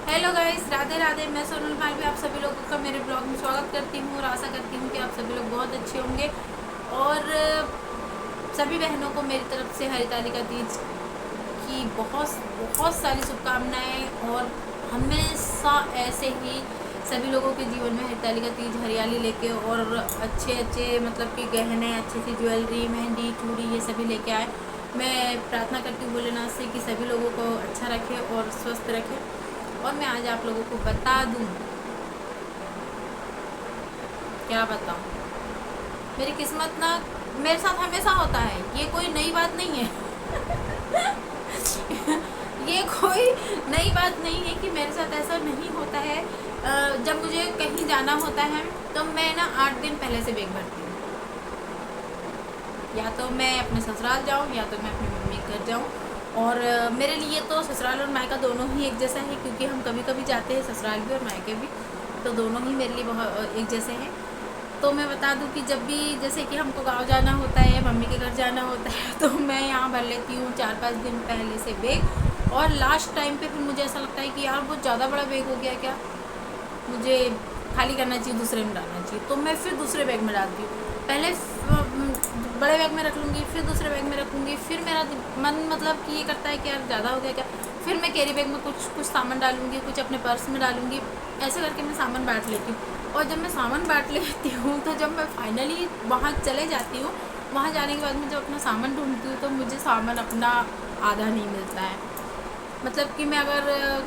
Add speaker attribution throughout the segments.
Speaker 1: Hello guys, Radhe Radhe. मैं सोनल मालवी आप सभी लोगों का मेरे ब्लॉग में स्वागत करती हूँ और आशा करती हूँ कि आप सभी लोग बहुत अच्छे होंगे। और सभी बहनों को मेरी तरफ से हरितालिका तीज की बहुत बहुत सारी शुभकामनाएं। और हमेशा ऐसे ही सभी लोगों के जीवन में हरितालिका तीज हरियाली लेके और अच्छे अच्छे मतलब कि गहने, अच्छी सी ज्वेलरी, मेहंदी, चूड़ी ये सभी लेके आए। मैं प्रार्थना करती हूँ भोलेनाथ से कि सभी लोगों को अच्छा रखे और स्वस्थ रखे। और मैं आज आप लोगों को बता दूं, क्या बताऊं, मेरी किस्मत ना मेरे साथ हमेशा होता है। ये कोई नई बात नहीं है। ये कोई नई बात नहीं है कि मेरे साथ ऐसा नहीं होता है। जब मुझे कहीं जाना होता है तो मैं ना 8 दिन पहले से बैग भरती हूँ। या तो मैं अपने ससुराल जाऊँ या तो मैं अपनी मम्मी के घर जाऊँ। और मेरे लिए तो ससुराल और मायका दोनों ही एक जैसा है, क्योंकि हम कभी कभी जाते हैं ससुराल भी और मायके भी, तो दोनों ही मेरे लिए बहुत एक जैसे हैं। तो मैं बता दूं कि जब भी जैसे कि हमको गांव जाना होता है, मम्मी के घर जाना होता है, तो मैं यहाँ भर लेती हूँ 4-5 दिन पहले से बैग। और लास्ट टाइम पे फिर मुझे ऐसा लगता है कि यार बहुत ज़्यादा बड़ा बैग हो गया क्या, मुझे खाली करना चाहिए, दूसरे में डालना चाहिए। तो मैं फिर दूसरे बैग में डालती हूँ। पहले बड़े बैग में रख लूँगी, फिर दूसरे बैग में रखूँगी, फिर मेरा मन मतलब कि ये करता है कि यार ज़्यादा हो गया क्या। फिर मैं कैरी बैग में कुछ सामान डालूँगी, कुछ अपने पर्स में डालूँगी। ऐसे करके मैं सामान बांट लेती हूँ। और जब मैं सामान बांट लेती हूँ तो जब मैं फाइनली वहाँ चले जाती हूँ, वहाँ जाने के बाद मैं जब अपना सामान ढूंढती हूँ तो मुझे सामान अपना आधा नहीं मिलता है। मतलब कि मैं अगर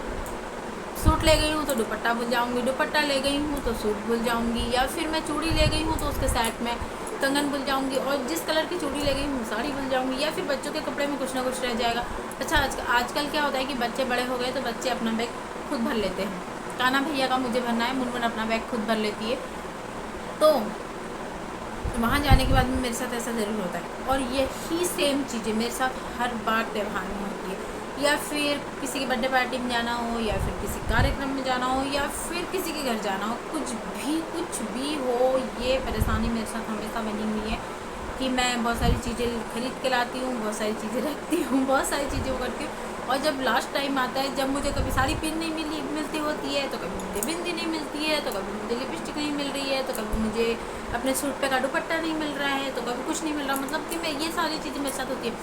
Speaker 1: सूट ले गई हूँ तो दुपट्टा भूल जाऊँगी, दुपट्टा ले गई हूँ तो सूट भूल जाऊँगी, या फिर मैं चूड़ी ले गई हूँ तो उसके सेट में कंगन भूल जाऊँगी, और जिस कलर की चूड़ी ले गई हूँ साड़ी भूल जाऊँगी, या फिर बच्चों के कपड़े में कुछ ना कुछ रह जाएगा। अच्छा, आजकल क्या होता है कि बच्चे बड़े हो गए तो बच्चे अपना बैग खुद भर लेते हैं। काना भैया का मुझे भरना है, मुनमुन अपना बैग खुद भर लेती है। तो वहाँ जाने के बाद में मेरे साथ ऐसा ज़रूर होता है। और यही सेम चीज़ें मेरे साथ हर बार त्यौहार में होती है, या फिर किसी की बर्थडे पार्टी में जाना हो, या फिर किसी कार्यक्रम में जाना हो, या फिर किसी के घर जाना हो, कुछ भी हो, ये परेशानी मेरे साथ हमेशा बनी हुई है कि मैं बहुत सारी चीज़ें खरीद के लाती हूँ, बहुत सारी चीज़ें रखती हूँ, बहुत सारी चीज़ें वो करती हूँ। और जब लास्ट टाइम आता है, जब मुझे कभी साड़ी पिन नहीं मिलती होती है, तो कभी मुझे बिंदी नहीं मिलती है, तो कभी मुझे लिपस्टिक नहीं मिल रही है, तो कभी मुझे अपने सूट पे का दुपट्टा नहीं मिल रहा है, तो कभी कुछ नहीं मिल रहा। मतलब कि मैं ये सारी चीज़ें मेरे साथ होती है।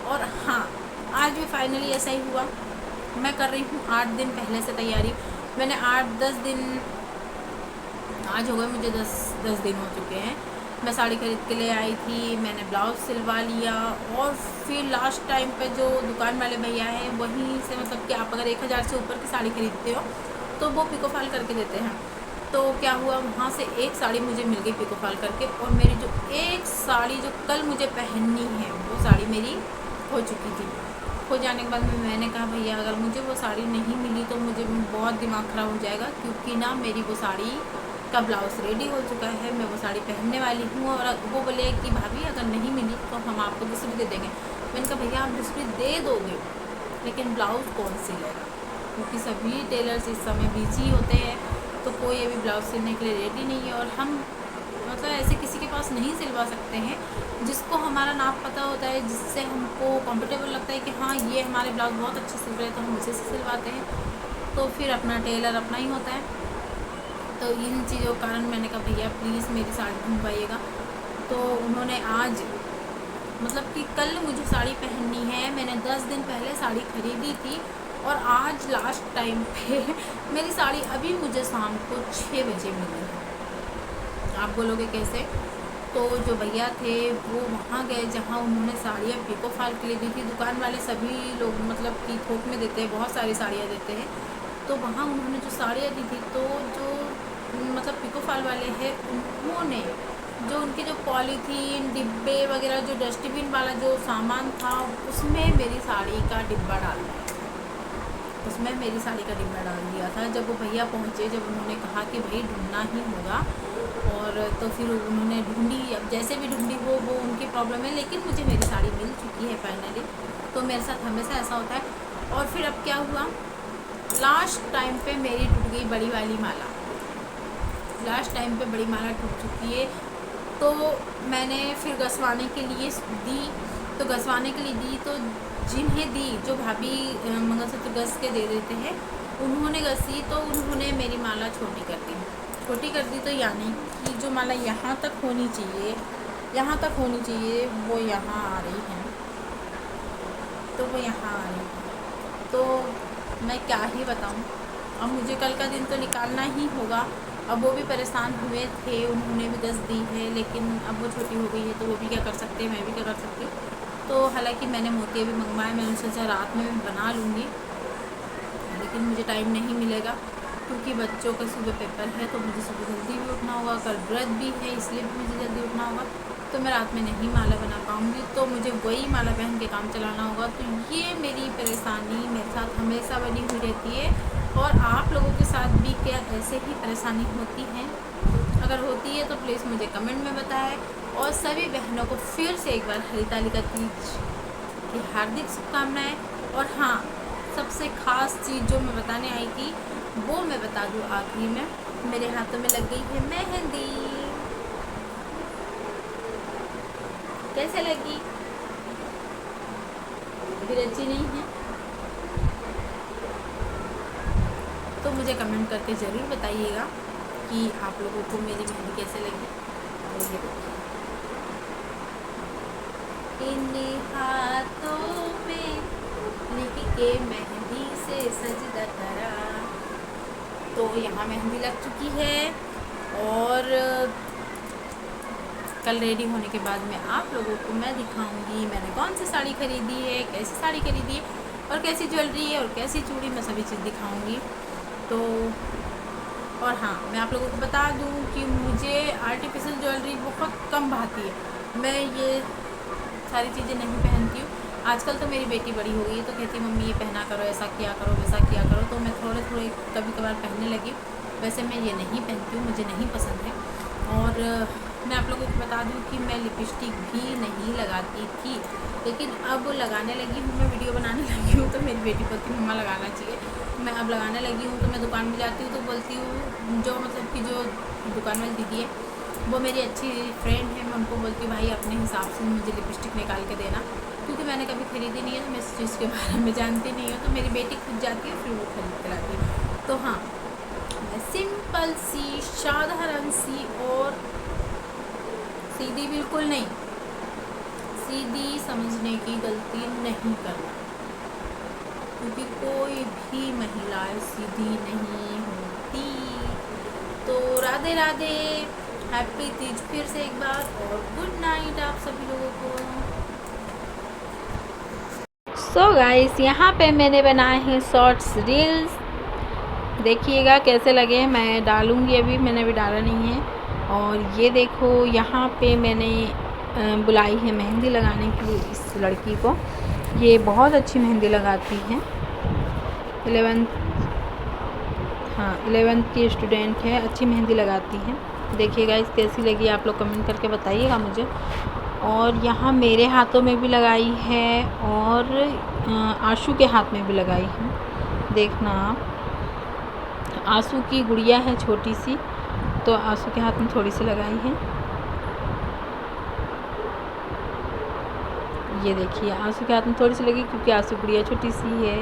Speaker 1: और हाँ, आज भी फाइनली ऐसा ही हुआ। मैं कर रही हूँ 8 दिन पहले से तैयारी। मैंने 8-10 दिन, आज हो गए मुझे 10 दिन हो चुके हैं। मैं साड़ी खरीद के ले आई थी, मैंने ब्लाउज़ सिलवा लिया, और फिर लास्ट टाइम पे जो दुकान वाले भैया हैं वहीं से, मतलब कि आप अगर 1000 से ऊपर की साड़ी खरीदते हो तो वो पिको फॉल करके देते हैं। तो क्या हुआ, वहाँ से एक साड़ी मुझे मिल गई पिको फॉल करके, और मेरी जो एक साड़ी जो कल मुझे पहननी है वो साड़ी मेरी हो चुकी थी। हो जाने के बाद में मैंने कहा भैया अगर मुझे वो साड़ी नहीं मिली तो मुझे बहुत दिमाग ख़राब हो जाएगा, क्योंकि ना मेरी वो साड़ी का ब्लाउज़ रेडी हो चुका है, मैं वो साड़ी पहनने वाली हूँ। और वो बोले कि भाभी अगर नहीं मिली तो हम आपको दूसरी दे देंगे। मैंने कहा भैया आप दूसरी दे दोगे, लेकिन ब्लाउज़ कौन सिलेगा, क्योंकि सभी टेलर्स इस समय बिजी होते हैं, तो कोई अभी ब्लाउज़ सिलने के लिए रेडी नहीं है। और हम मतलब ऐसे किसी के पास नहीं सिलवा सकते हैं जिसको हमारा नाप पता होता है, जिससे हमको कंफर्टेबल लगता है कि हाँ ये हमारे ब्लाउज बहुत अच्छे सिल रहे हैं, तो हम उसे से सिलवाते हैं। तो फिर अपना टेलर अपना ही होता है। तो इन चीज़ों के कारण मैंने कहा भैया प्लीज़ मेरी साड़ी ढूंढवाइएगा। तो उन्होंने आज, मतलब कि कल मुझे साड़ी पहननी है, मैंने 10 दिन पहले साड़ी खरीदी थी, और आज लास्ट टाइम पे मेरी साड़ी अभी मुझे शाम को 6 बजे मिली है। आप बोलोगे कैसे? तो जो भैया थे वो वहाँ गए जहाँ उन्होंने साड़ियाँ पिको फॉल के लिए दी थी। दुकान वाले सभी लोग मतलब कि थोक में देते हैं, बहुत सारी साड़ियाँ देते हैं। तो वहाँ उन्होंने जो साड़ियाँ दी थी, तो जो मतलब पिको फॉल वाले हैं उन्होंने जो उनके जो पॉलीथीन डिब्बे वगैरह, जो डस्टबिन वाला जो सामान था, उसमें मेरी साड़ी का डिब्बा डाल दिया, उसमें मेरी साड़ी का डिब्बा डाल दिया था। जब वो भैया पहुँचे, जब उन्होंने कहा कि भाई ढूंढना ही होगा, और तो फिर उन्होंने ढूंढी। अब जैसे भी ढूंढी वो उनकी प्रॉब्लम है, लेकिन मुझे मेरी साड़ी मिल चुकी है फाइनली। तो मेरे साथ हमेशा ऐसा होता है। और फिर अब क्या हुआ, लास्ट टाइम पे मेरी टूट गई बड़ी वाली माला। लास्ट टाइम पे बड़ी माला टूट चुकी है, तो मैंने फिर घसवाने के लिए दी। तो घसवाने के लिए दी, तो जिन्हें दी, जो भाभी मंगलसूत्र घस के दे देते हैं, उन्होंने घसी तो उन्होंने मेरी माला छोटी कर दी। छोटी कर दी तो यानी कि जो माला यहाँ तक होनी चाहिए, यहाँ तक होनी चाहिए, वो यहाँ आ रही है, तो वो यहाँ आ रही है। तो मैं क्या ही बताऊँ। अब मुझे कल का दिन तो निकालना ही होगा। अब वो भी परेशान हुए थे, उन्होंने भी दस दी है, लेकिन अब वो छोटी हो गई है तो वो भी क्या कर सकते हैं, मैं भी क्या कर सकती हूँ। तो हालांकि मैंने मोती भी मंगवाए, मैंने सोचा रात में मैं बना लूँगी, लेकिन मुझे टाइम नहीं मिलेगा क्योंकि बच्चों का सुबह पेपर है, तो मुझे सुबह जल्दी भी उठना होगा। कल व्रत भी है, इसलिए भी मुझे जल्दी उठना होगा, तो मैं रात में नहीं माला बना पाऊँगी, तो मुझे वही माला पहन के काम चलाना होगा। तो ये मेरी परेशानी मेरे साथ हमेशा बनी हुई रहती है। और आप लोगों के साथ भी क्या ऐसे ही परेशानी होती है? अगर होती है तो प्लीज़ मुझे कमेंट में बताएं। और सभी बहनों को फिर से एक बार हरितालिका तीज की हार्दिक शुभकामनाएँ। और हाँ, सबसे ख़ास चीज़ जो मैं बताने आई थी वो मैं बता दूँ आखिरी में। मेरे हाथों में लग गई है मेहंदी। कैसे लगी? फिर अच्छी नहीं है तो मुझे कमेंट करके ज़रूर बताइएगा कि आप लोगों को मेरी मेहंदी कैसे लगी। तो ये देखिए, इन हाथों में लिख के मेहंदी से सजदा करा। तो यहाँ मेहंदी लग चुकी है और कल रेडी होने के बाद में आप लोगों को मैं दिखाऊंगी मैंने कौन सी साड़ी खरीदी है, कैसी साड़ी खरीदी है, और कैसी ज्वेलरी है, और कैसी चूड़ी, मैं सभी चीज़ दिखाऊंगी। तो और हाँ, मैं आप लोगों को बता दूं कि मुझे आर्टिफिशियल ज्वेलरी बहुत कम भाती है। मैं ये सारी चीज़ें नहीं पहनती हूँ। आजकल तो मेरी बेटी बड़ी हो गई है तो कहती मम्मी ये पहना करो, ऐसा किया करो, वैसा किया करो, तो मैं थोड़े थोड़े कभी कभार पहनने लगी। वैसे मैं ये नहीं पहनती हूँ, मुझे नहीं पसंद है। और मैं आप लोगों को बता दूं कि मैं लिपस्टिक भी नहीं लगाती थी, लेकिन अब लगाने लगी हूँ। मैं वीडियो बनाने लगी हूँ तो मेरी बेटी बोलती मम्मा लगाना चाहिए। मैं अब लगाने लगी हूँ, तो मैं दुकान में जाती हूँ तो बोलती हूँ, जो मतलब कि जो दुकान वाली दीदी है वो मेरी अच्छी फ्रेंड है, मैं उनको बोलती हूँ भाई अपने हिसाब से मुझे लिपस्टिक निकाल के देना, क्योंकि मैंने कभी खरीदी नहीं है तो मैं इस चीज़ के बारे में जानती नहीं हूँ। तो मेरी बेटी खुद जाती है फिर वो खरीद के लाती है। तो हाँ, मैं सिंपल सी, साधारण सी और सीधी बिल्कुल नहीं, सीधी समझने की गलती नहीं करना, क्योंकि कोई भी महिलाएं सीधी नहीं होती। तो राधे राधे, हैप्पी तीज फिर से एक बार, और गुड नाइट आप सभी लोगों को। सो गाइस, यहाँ पे मैंने बनाए हैं शॉर्ट्स रील्स, देखिएगा कैसे लगे। मैं डालूँगी, अभी मैंने अभी डाला नहीं है। और ये देखो, यहाँ पे मैंने बुलाई है मेहंदी लगाने के लिए इस लड़की को। ये बहुत अच्छी मेहंदी लगाती है, 11th की स्टूडेंट है, अच्छी मेहंदी लगाती है। देखिएगा इस कैसी लगी, आप लोग कमेंट करके बताइएगा मुझे। और यहाँ मेरे हाथों में भी लगाई है और आशू के हाथ में भी लगाई है, देखना आप। आंसू की गुड़िया है छोटी सी, तो आंसू के हाथ में थोड़ी सी लगाई है। ये देखिए, आंसू के हाथ में थोड़ी सी लगी क्योंकि आंसू गुड़िया छोटी सी है।